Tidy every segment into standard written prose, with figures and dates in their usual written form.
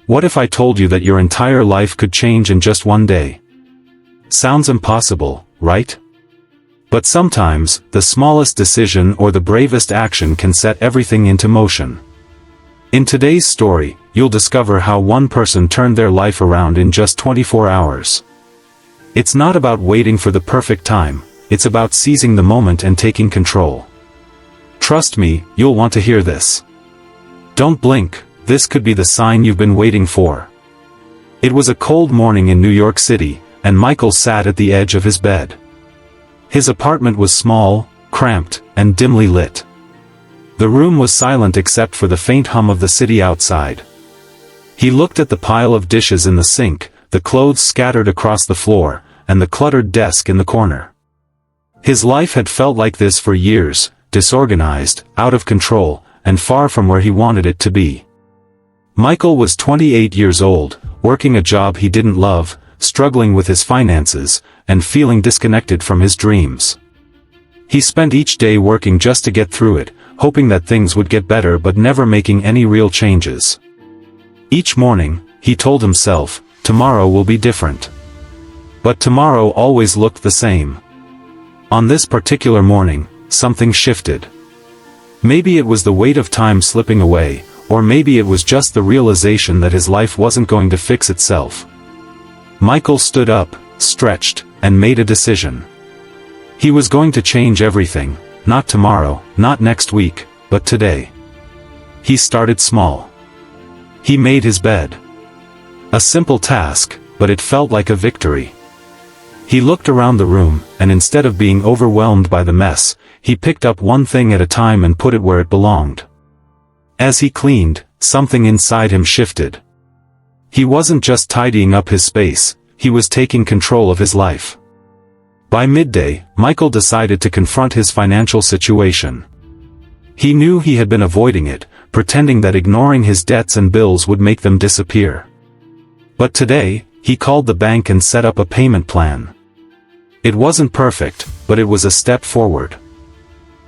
What if I told you that your entire life could change in just one day? Sounds impossible, right? But sometimes, the smallest decision or the bravest action can set everything into motion. In today's story, you'll discover how one person turned their life around in just 24 hours. It's not about waiting for the perfect time, it's about seizing the moment and taking control. Trust me, you'll want to hear this. Don't blink, this could be the sign you've been waiting for. It was a cold morning in New York City, and Michael sat at the edge of his bed. His apartment was small, cramped, and dimly lit. The room was silent except for the faint hum of the city outside. He looked at the pile of dishes in the sink, the clothes scattered across the floor, and the cluttered desk in the corner. His life had felt like this for years, disorganized, out of control, and far from where he wanted it to be. Michael was 28 years old, working a job he didn't love, struggling with his finances, and feeling disconnected from his dreams. He spent each day working just to get through it, hoping that things would get better but never making any real changes. Each morning, he told himself, tomorrow will be different. But tomorrow always looked the same. On this particular morning, something shifted. Maybe it was the weight of time slipping away, or maybe it was just the realization that his life wasn't going to fix itself. Michael stood up, stretched, and made a decision. He was going to change everything, not tomorrow, not next week, but today. He started small. He made his bed. A simple task, but it felt like a victory. He looked around the room, and instead of being overwhelmed by the mess, he picked up one thing at a time and put it where it belonged. As he cleaned, something inside him shifted. He wasn't just tidying up his space, he was taking control of his life. By midday, Michael decided to confront his financial situation. He knew he had been avoiding it, pretending that ignoring his debts and bills would make them disappear. But today, he called the bank and set up a payment plan. It wasn't perfect, but it was a step forward.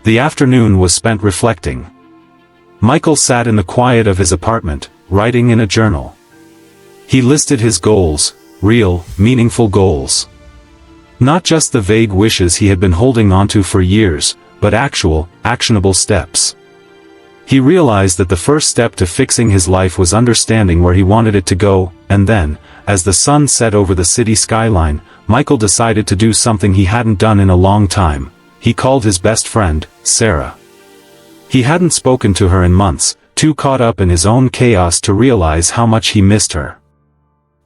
The afternoon was spent reflecting. Michael sat in the quiet of his apartment, writing in a journal. He listed his goals, real, meaningful goals. Not just the vague wishes he had been holding onto for years, but actual, actionable steps. He realized that the first step to fixing his life was understanding where he wanted it to go, and then, as the sun set over the city skyline, Michael decided to do something he hadn't done in a long time. He called his best friend, Sarah. He hadn't spoken to her in months, too caught up in his own chaos to realize how much he missed her.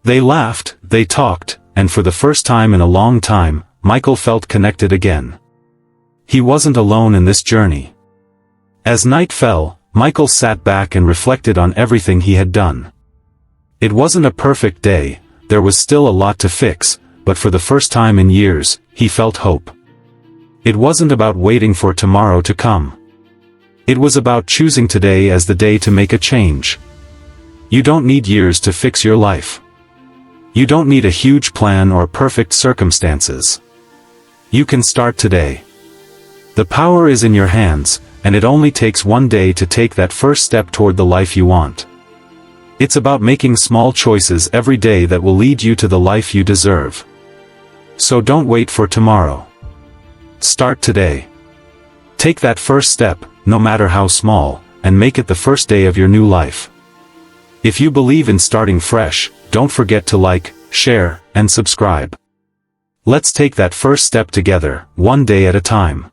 They laughed, they talked, and for the first time in a long time, Michael felt connected again. He wasn't alone in this journey. As night fell, Michael sat back and reflected on everything he had done. It wasn't a perfect day, there was still a lot to fix, but for the first time in years, he felt hope. It wasn't about waiting for tomorrow to come. It was about choosing today as the day to make a change. You don't need years to fix your life. You don't need a huge plan or perfect circumstances. You can start today. The power is in your hands, and it only takes one day to take that first step toward the life you want. It's about making small choices every day that will lead you to the life you deserve. So don't wait for tomorrow. Start today. Take that first step, no matter how small, and make it the first day of your new life. If you believe in starting fresh, don't forget to like, share, and subscribe. Let's take that first step together, one day at a time.